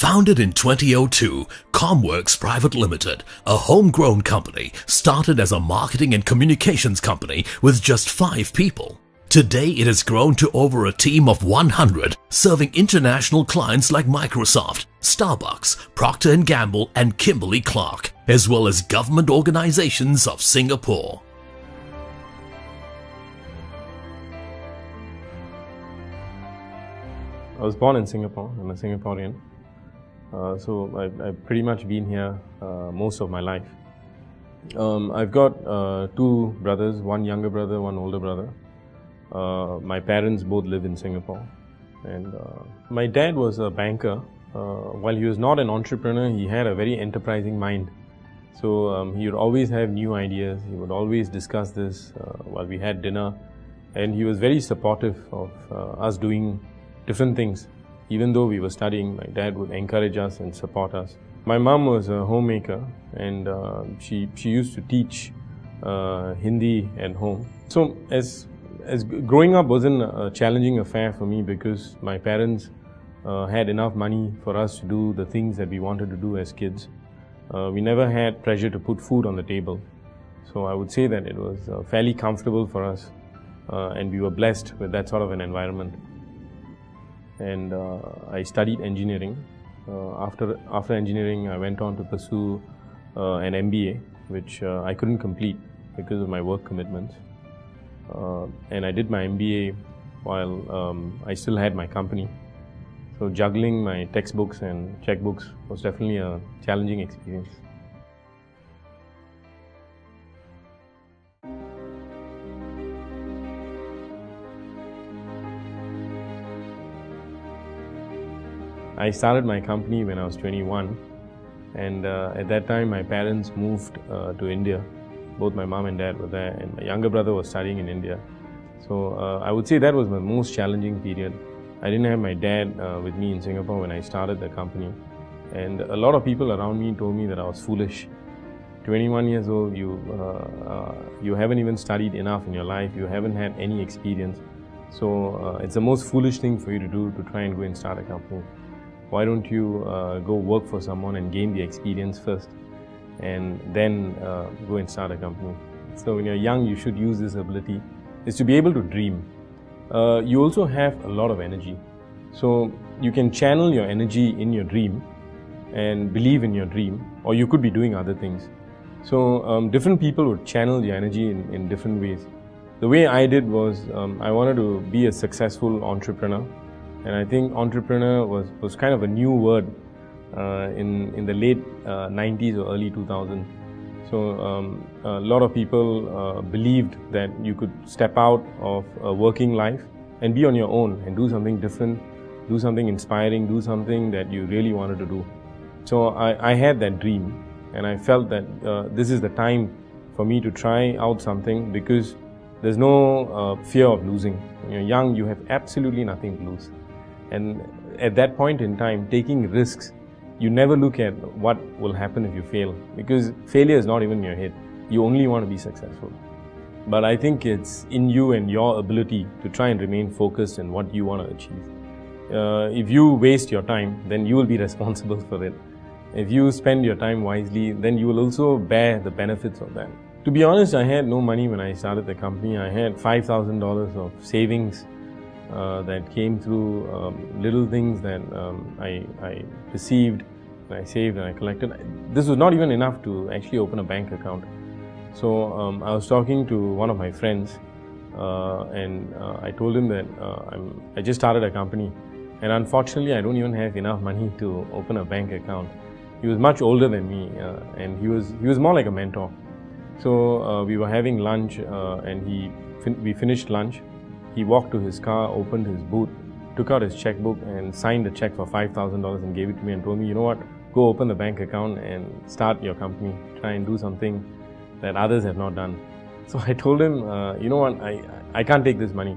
Founded in 2002, Comwerks Private Limited, a homegrown company, started as a marketing and communications company with just 5 people. Today it has grown to over a team of 100, serving international clients like Microsoft, Starbucks, Procter & Gamble and Kimberly-Clark, as well as government organizations of Singapore. I was born in Singapore. I'm a Singaporean. So I've pretty much been here most of my life. I've got 2 brothers, one younger brother, one older brother. My parents both live in Singapore. And my dad was a banker. While he was not an entrepreneur, he had a very enterprising mind. So he would always have new ideas. He would always discuss this while we had dinner. And he was very supportive of us doing different things. Even though we were studying, my dad would encourage us and support us. My mom was a homemaker, and she used to teach Hindi at home. So as growing up wasn't a challenging affair for me, because my parents had enough money for us to do the things that we wanted to do as kids. We never had pressure to put food on the table. So I would say that it was fairly comfortable for us, and we were blessed with that sort of an environment. And I studied engineering. After engineering, I went on to pursue an MBA, which I couldn't complete because of my work commitments. And I did my MBA while I still had my company. So juggling my textbooks and checkbooks was definitely a challenging experience. I started my company when I was 21, and at that time my parents moved to India. Both my mom and dad were there, and my younger brother was studying in India. So I would say that was my most challenging period. I didn't have my dad with me in Singapore when I started the company, and a lot of people around me told me that I was foolish. 21 years old, you haven't even studied enough in your life, you haven't had any experience. So it's the most foolish thing for you to do, to try and go and start a company. Why don't you go work for someone and gain the experience first, and then go and start a company? So when you're young, you should use this ability, is to be able to dream. You also have a lot of energy. So you can channel your energy in your dream and believe in your dream, or you could be doing other things. So different people would channel your energy in different ways. The way I did was, I wanted to be a successful entrepreneur. And I think entrepreneur was kind of a new word in the late 90s or early 2000s. So a lot of people believed that you could step out of a working life and be on your own and do something different, do something inspiring, do something that you really wanted to do. So I had that dream, and I felt that this is the time for me to try out something, because there's no fear of losing. When you're young, you have absolutely nothing to lose. And at that point in time, taking risks, you never look at what will happen if you fail, because failure is not even in your head. You only want to be successful. But I think it's in you and your ability to try and remain focused in what you want to achieve. If you waste your time, then you will be responsible for it. If you spend your time wisely, then you will also bear the benefits of that. To be honest, I had no money when I started the company. I had $5,000 of savings that came through little things that I received, and I saved and I collected. This was not even enough to actually open a bank account. So I was talking to one of my friends, and I told him that I just started a company, and unfortunately I don't even have enough money to open a bank account. He was much older than me, and he was more like a mentor. So we were having lunch, and we finished lunch. He walked to his car, opened his boot, took out his checkbook and signed a check for $5,000 and gave it to me and told me, you know what, go open the bank account and start your company. Try and do something that others have not done. So I told him, you know what, I can't take this money,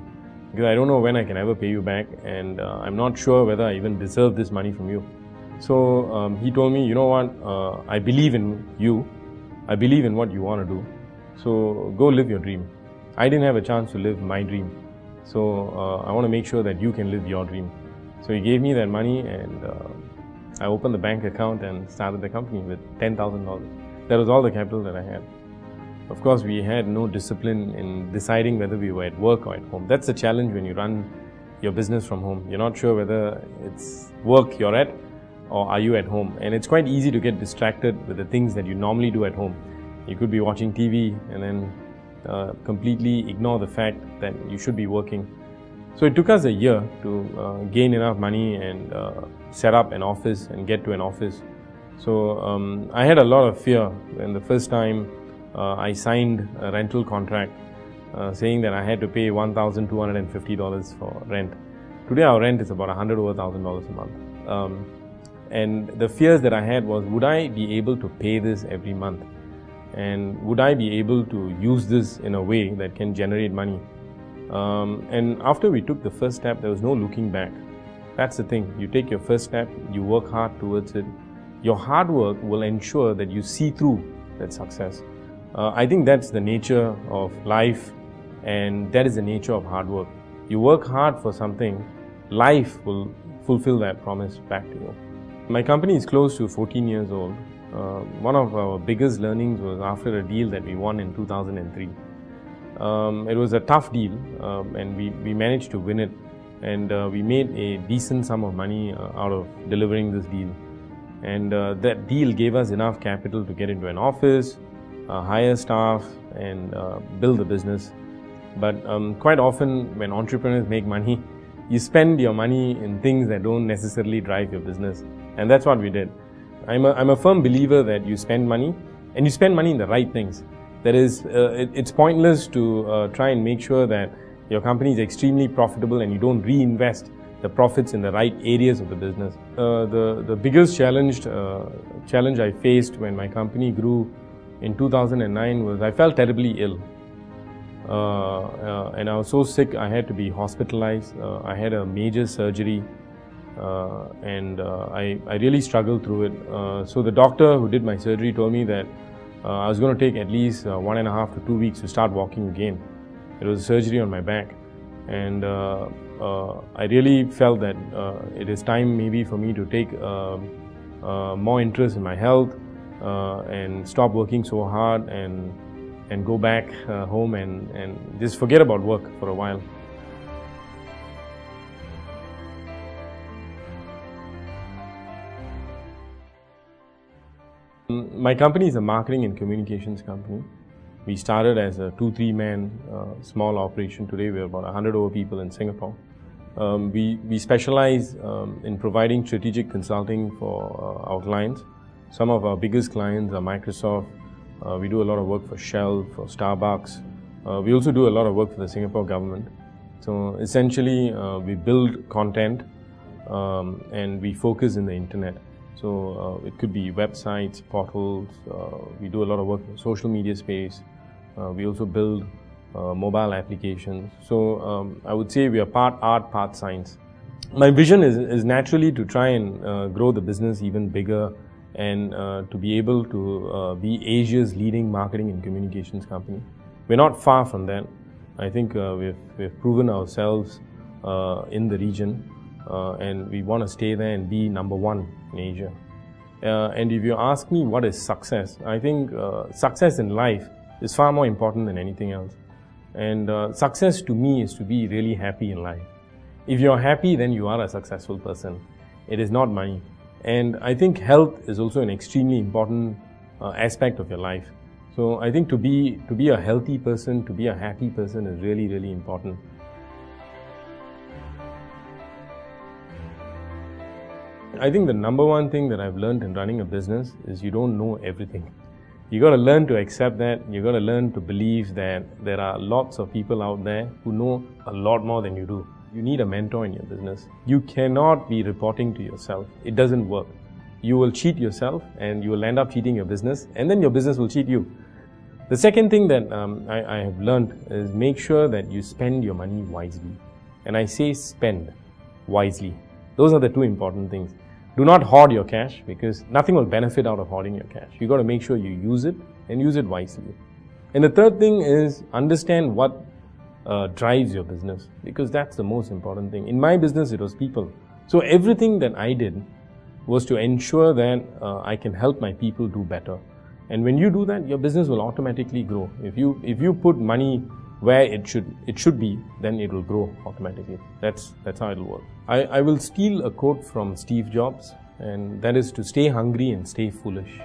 because I don't know when I can ever pay you back, and I'm not sure whether I even deserve this money from you. So he told me, you know what, I believe in you. I believe in what you want to do. So go live your dream. I didn't have a chance to live my dream. So I want to make sure that you can live your dream. So he gave me that money, and I opened the bank account and started the company with $10,000. That was all the capital that I had. Of course, we had no discipline in deciding whether we were at work or at home. That's the challenge when you run your business from home. You're not sure whether it's work you're at or are you at home. And it's quite easy to get distracted with the things that you normally do at home. You could be watching TV and then completely ignore the fact that you should be working. So it took us a year to gain enough money and set up an office and get to an office. So I had a lot of fear when the first time I signed a rental contract saying that I had to pay $1,250 for rent. Today our rent is about $100,000 a month. And the fears that I had was, would I be able to pay this every month? And would I be able to use this in a way that can generate money? And after we took the first step, there was no looking back. That's the thing. You take your first step, you work hard towards it. Your hard work will ensure that you see through that success. I think that's the nature of life, and that is the nature of hard work. You work hard for something, life will fulfill that promise back to you. My company is close to 14 years old. One of our biggest learnings was after a deal that we won in 2003. It was a tough deal, and we managed to win it, and we made a decent sum of money out of delivering this deal. And that deal gave us enough capital to get into an office, hire staff, and build the business. But quite often when entrepreneurs make money, you spend your money in things that don't necessarily drive your business. And that's what we did. I'm a firm believer that you spend money, and you spend money in the right things. That is, it's pointless to try and make sure that your company is extremely profitable and you don't reinvest the profits in the right areas of the business. The biggest challenge I faced when my company grew in 2009 was I felt terribly ill. And I was so sick I had to be hospitalized. I had a major surgery, and I really struggled through it. So the doctor who did my surgery told me that I was going to take at least 1.5 to 2 weeks to start walking again. It was a surgery on my back, and I really felt that it is time maybe for me to take more interest in my health and stop working so hard and go back home and just forget about work for a while. My company is a marketing and communications company. We started as a 2-3 man small operation. Today we're about 100 over people in Singapore. We specialize in providing strategic consulting for our clients. Some of our biggest clients are Microsoft. We do a lot of work for Shell, for Starbucks. We also do a lot of work for the Singapore government. So essentially we build content and we focus in the internet. So it could be websites, portals. We do a lot of work in the social media space. We also build mobile applications. So I would say we are part art, part science. My vision is naturally to try and grow the business even bigger and to be able to be Asia's leading marketing and communications company. We're not far from that. I think we've proven ourselves in the region. And we want to stay there and be number one in Asia. And if you ask me what is success, I think success in life is far more important than anything else. And success to me is to be really happy in life. If you're happy, then you are a successful person. It is not money. And I think health is also an extremely important aspect of your life. So I think to be a healthy person, to be a happy person is really, really important. I think the number one thing that I've learned in running a business is you don't know everything. You got to learn to accept that. You got to learn to believe that there are lots of people out there who know a lot more than you do. You need a mentor in your business. You cannot be reporting to yourself. It doesn't work. You will cheat yourself and you will end up cheating your business, and then your business will cheat you. The second thing that I have learned is make sure that you spend your money wisely. And I say spend wisely. Those are the two important things. Do not hoard your cash, because nothing will benefit out of hoarding your cash. You got to make sure you use it and use it wisely. And the third thing is understand what drives your business, because that's the most important thing. In my business, it was people. So everything that I did was to ensure that I can help my people do better. And when you do that, your business will automatically grow. If you put money where it should be, then it will grow automatically. That's how it will work. I will steal a quote from Steve Jobs, and that is to stay hungry and stay foolish.